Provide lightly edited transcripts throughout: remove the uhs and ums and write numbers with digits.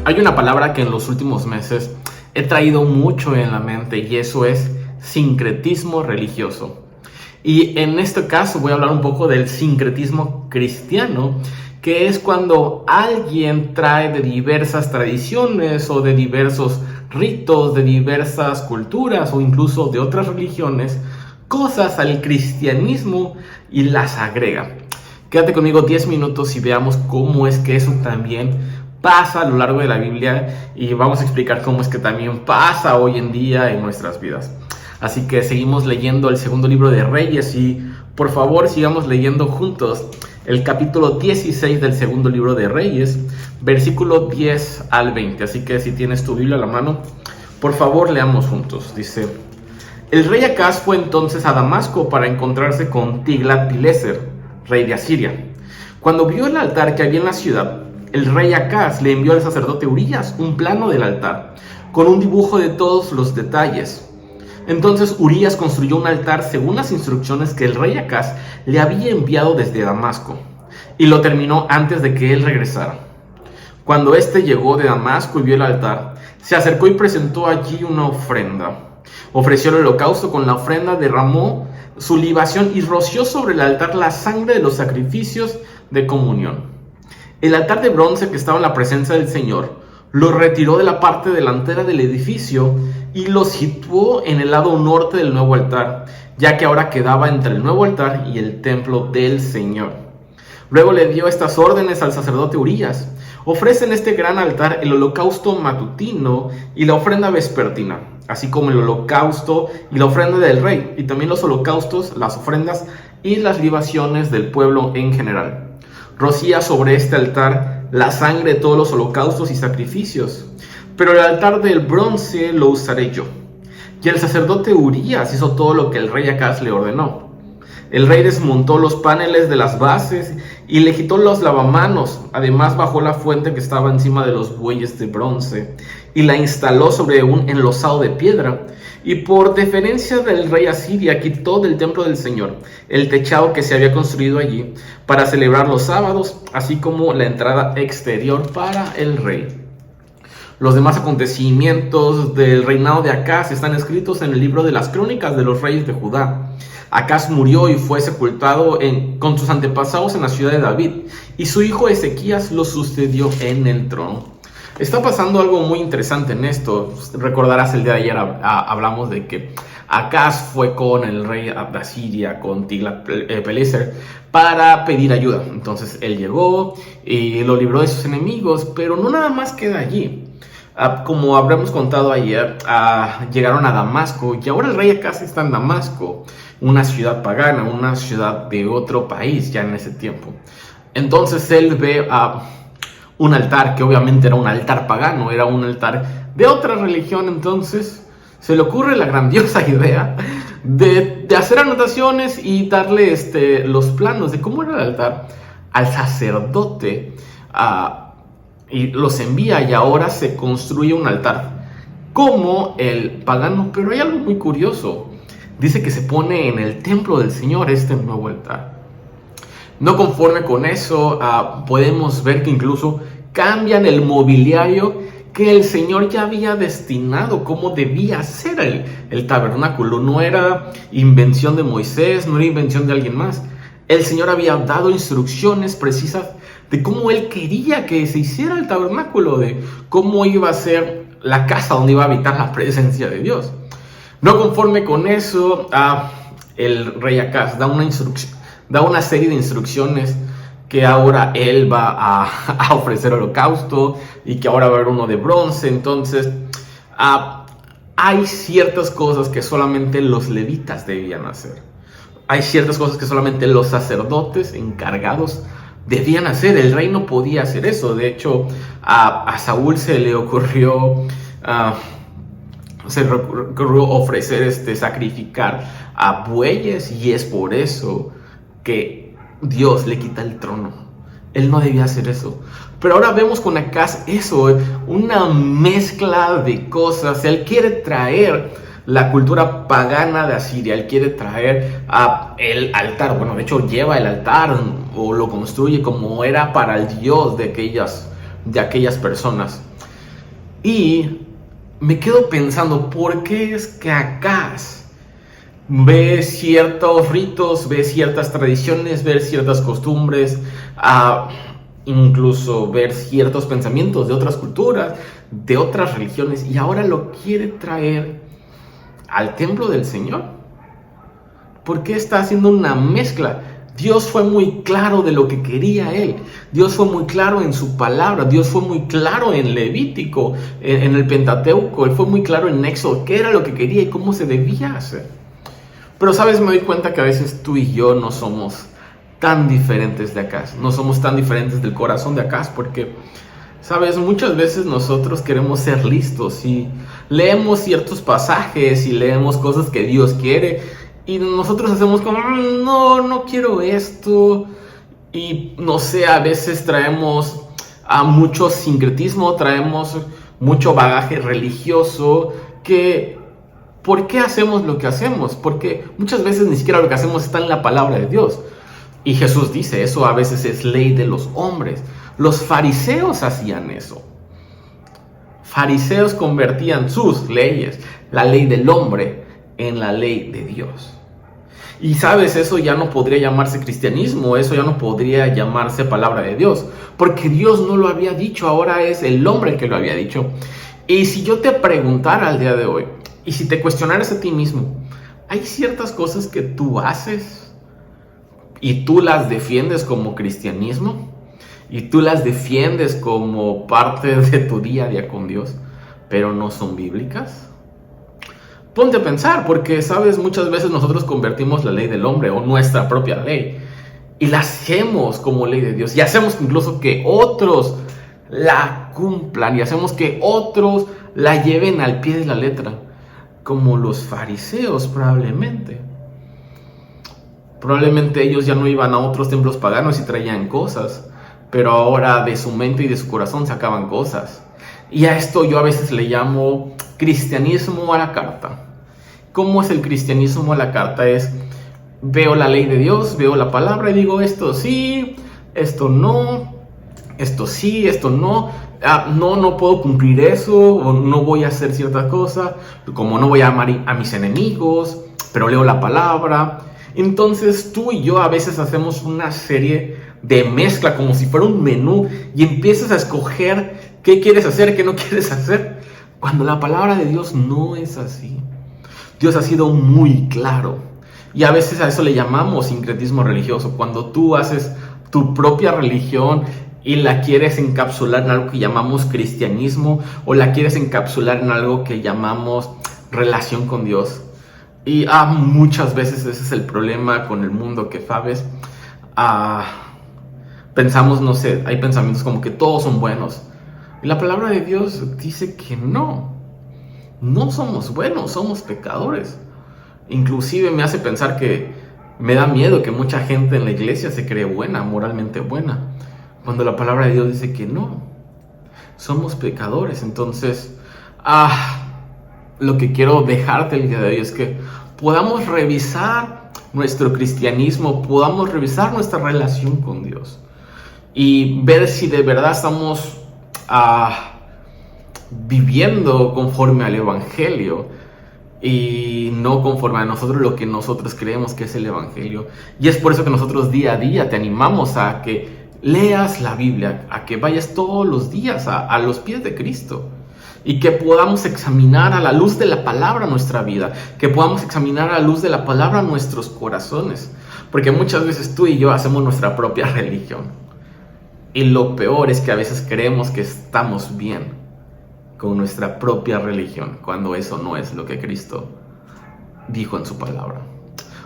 Hay una palabra que en los últimos meses he traído mucho en la mente y eso es sincretismo religioso. Y en este caso voy a hablar un poco del sincretismo cristiano, que es cuando alguien trae de diversas tradiciones o de diversos ritos, de diversas culturas o incluso de otras religiones, cosas al cristianismo y las agrega. Quédate conmigo 10 minutos y veamos cómo es que eso también pasa a lo largo de la Biblia y vamos a explicar cómo es que también pasa hoy en día en nuestras vidas. Así que seguimos leyendo el segundo libro de Reyes y por favor sigamos leyendo juntos el capítulo 16 del segundo libro de Reyes, versículo 10 al 20. Así que si tienes tu Biblia a la mano, por favor leamos juntos. Dice: el rey Acaz fue entonces a Damasco para encontrarse con Tiglat-Pileser, rey de Asiria. Cuando vio el altar que había en la ciudad, el rey Acaz le envió al sacerdote Urías un plano del altar, con un dibujo de todos los detalles. Entonces Urías construyó un altar según las instrucciones que el rey Acaz le había enviado desde Damasco, y lo terminó antes de que él regresara. Cuando éste llegó de Damasco y vio el altar, se acercó y presentó allí una ofrenda. Ofreció el holocausto con la ofrenda, derramó su libación y roció sobre el altar la sangre de los sacrificios de comunión. El altar de bronce que estaba en la presencia del Señor lo retiró de la parte delantera del edificio y lo situó en el lado norte del nuevo altar, ya que ahora quedaba entre el nuevo altar y el templo del Señor. Luego le dio estas órdenes al sacerdote Urías: ofrece en este gran altar el holocausto matutino y la ofrenda vespertina, así como el holocausto y la ofrenda del rey, y también los holocaustos, las ofrendas y las libaciones del pueblo en general. Rocía sobre este altar la sangre de todos los holocaustos y sacrificios, pero el altar del bronce lo usaré yo. Y el sacerdote Urías hizo todo lo que el rey Acaz le ordenó. El rey desmontó los paneles de las bases y le quitó los lavamanos. Además bajó la fuente que estaba encima de los bueyes de bronce y la instaló sobre un enlosado de piedra. Y por deferencia del rey Asiria quitó del templo del Señor el techado que se había construido allí para celebrar los sábados, así como la entrada exterior para el rey. Los demás acontecimientos del reinado de Acaz están escritos en el libro de las crónicas de los reyes de Judá. Acaz murió y fue sepultado con sus antepasados en la ciudad de David, y su hijo Ezequías lo sucedió en el trono. Está pasando algo muy interesante en esto. Recordarás el día de ayer hablamos de que Acaz fue con el rey de Asiria, con Tiglat-Pileser, para pedir ayuda. Entonces él llegó y lo libró de sus enemigos, pero no nada más queda allí. Como habremos contado ayer, llegaron a Damasco y ahora el rey Acaz está en Damasco, una ciudad pagana, una ciudad de otro país ya en ese tiempo. Entonces él ve un altar que obviamente era un altar pagano, era un altar de otra religión. Entonces se le ocurre la grandiosa idea de hacer anotaciones y darle los planos de cómo era el altar al sacerdote, y los envía, y ahora se construye un altar como el pagano. Pero hay algo muy curioso: dice que se pone en el templo del Señor este nuevo altar. No conforme con eso, podemos ver que incluso cambian el mobiliario que el Señor ya había destinado, cómo debía ser el tabernáculo. No era invención de Moisés, no era invención de alguien más. El Señor había dado instrucciones precisas de cómo Él quería que se hiciera el tabernáculo, de cómo iba a ser la casa donde iba a habitar la presencia de Dios. No conforme con eso, el rey Acaz da una serie de instrucciones que ahora él va a ofrecer holocausto y que ahora va a haber uno de bronce. Entonces hay ciertas cosas que solamente los levitas debían hacer. Hay ciertas cosas que solamente los sacerdotes encargados debían hacer. El rey no podía hacer eso. De hecho, a Saúl se le ocurrió ofrecer sacrificar a bueyes, y es por eso que Dios le quita el trono. Él no debía hacer eso. Pero ahora vemos con Acaz eso, una mezcla de cosas. Él quiere traer la cultura pagana de Asiria, él quiere traer el altar. Bueno, de hecho lleva el altar o lo construye como era para el Dios de aquellas personas. Y me quedo pensando, ¿por qué es que Acaz ve ciertos ritos, ve ciertas tradiciones, ve ciertas costumbres, incluso ver ciertos pensamientos de otras culturas, de otras religiones, y ahora lo quiere traer al templo del Señor? ¿Por qué está haciendo una mezcla? Dios fue muy claro de lo que quería Él. Dios fue muy claro en su palabra. Dios fue muy claro en Levítico, en el Pentateuco. Él fue muy claro en Éxodo, qué era lo que quería y cómo se debía hacer. Pero, ¿sabes? Me doy cuenta que a veces tú y yo no somos tan diferentes de Acaz. No somos tan diferentes del corazón de Acaz porque, ¿sabes? Muchas veces nosotros queremos ser listos y leemos ciertos pasajes y leemos cosas que Dios quiere. Y nosotros hacemos como, no quiero esto. Y no sé, a veces traemos mucho sincretismo, traemos mucho bagaje religioso. ¿Por qué hacemos lo que hacemos? Porque muchas veces ni siquiera lo que hacemos está en la palabra de Dios. Y Jesús dice, eso a veces es ley de los hombres. Los fariseos hacían eso. Fariseos convertían sus leyes, la ley del hombre, en la ley de Dios. Y sabes, eso ya no podría llamarse cristianismo, eso ya no podría llamarse palabra de Dios, porque Dios no lo había dicho, ahora es el hombre el que lo había dicho. Y si yo te preguntara al día de hoy, y si te cuestionaras a ti mismo, ¿hay ciertas cosas que tú haces y tú las defiendes como cristianismo? Y tú las defiendes como parte de tu día a día con Dios, pero no son bíblicas. Ponte a pensar, porque, ¿sabes? Muchas veces nosotros convertimos la ley del hombre o nuestra propia ley y la hacemos como ley de Dios. Y hacemos incluso que otros la cumplan y hacemos que otros la lleven al pie de la letra, como los fariseos probablemente. Probablemente ellos ya no iban a otros templos paganos y traían cosas, pero ahora de su mente y de su corazón sacaban cosas. Y a esto yo a veces le llamo cristianismo a la carta. ¿Cómo es el cristianismo a la carta? Es, veo la ley de Dios, veo la palabra y digo esto sí, esto no, esto sí, esto no. No puedo cumplir eso, o no voy a hacer cierta cosa, como no voy a amar a mis enemigos, pero leo la palabra. Entonces tú y yo a veces hacemos una serie de mezcla como si fuera un menú y empiezas a escoger qué quieres hacer, qué no quieres hacer, cuando la palabra de Dios no es así. Dios ha sido muy claro y a veces a eso le llamamos sincretismo religioso, cuando tú haces tu propia religión y la quieres encapsular en algo que llamamos cristianismo o la quieres encapsular en algo que llamamos relación con Dios. Y muchas veces ese es el problema con el mundo, que, ¿sabes? Pensamos, no sé, hay pensamientos como que todos son buenos. Y la palabra de Dios dice que no somos buenos, somos pecadores. Inclusive me hace pensar que me da miedo que mucha gente en la iglesia se cree buena, moralmente buena, cuando la palabra de Dios dice que no, somos pecadores. Entonces, lo que quiero dejarte el día de hoy es que podamos revisar nuestro cristianismo, podamos revisar nuestra relación con Dios y ver si de verdad estamos viviendo conforme al Evangelio y no conforme a nosotros lo que nosotros creemos que es el Evangelio. Y es por eso que nosotros día a día te animamos a que leas la Biblia, a que vayas todos los días a los pies de Cristo y que podamos examinar a la luz de la palabra nuestra vida, que podamos examinar a la luz de la palabra nuestros corazones, porque muchas veces tú y yo hacemos nuestra propia religión y lo peor es que a veces creemos que estamos bien con nuestra propia religión, cuando eso no es lo que Cristo dijo en su palabra.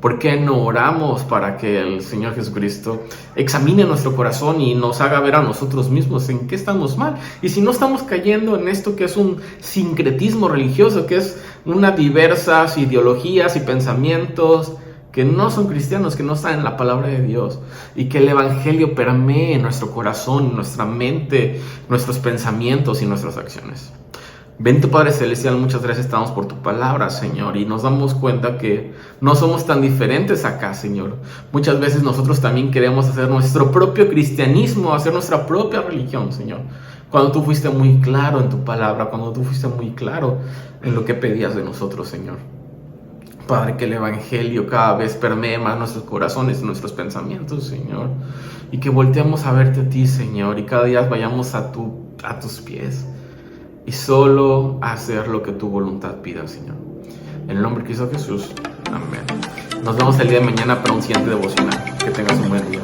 ¿Por qué no oramos para que el Señor Jesucristo examine nuestro corazón y nos haga ver a nosotros mismos en qué estamos mal? Y si no estamos cayendo en esto que es un sincretismo religioso, que es unas diversas ideologías y pensamientos que no son cristianos, que no están en la palabra de Dios, y que el Evangelio permee nuestro corazón, nuestra mente, nuestros pensamientos y nuestras acciones. Bendito Padre Celestial, muchas gracias estamos por tu palabra, Señor, y nos damos cuenta que no somos tan diferentes acá, Señor. Muchas veces nosotros también queremos hacer nuestro propio cristianismo, hacer nuestra propia religión, Señor, Cuando tú fuiste muy claro en tu palabra, cuando tú fuiste muy claro en lo que pedías de nosotros, Señor. Padre, que el Evangelio cada vez permee más nuestros corazones, nuestros pensamientos, Señor. Y que volteemos a verte a ti, Señor, y cada día vayamos a tus pies. Y solo hacer lo que tu voluntad pida, Señor. En el nombre de Cristo Jesús. Amén. Nos vemos el día de mañana para un siguiente devocional. Que tengas un buen día.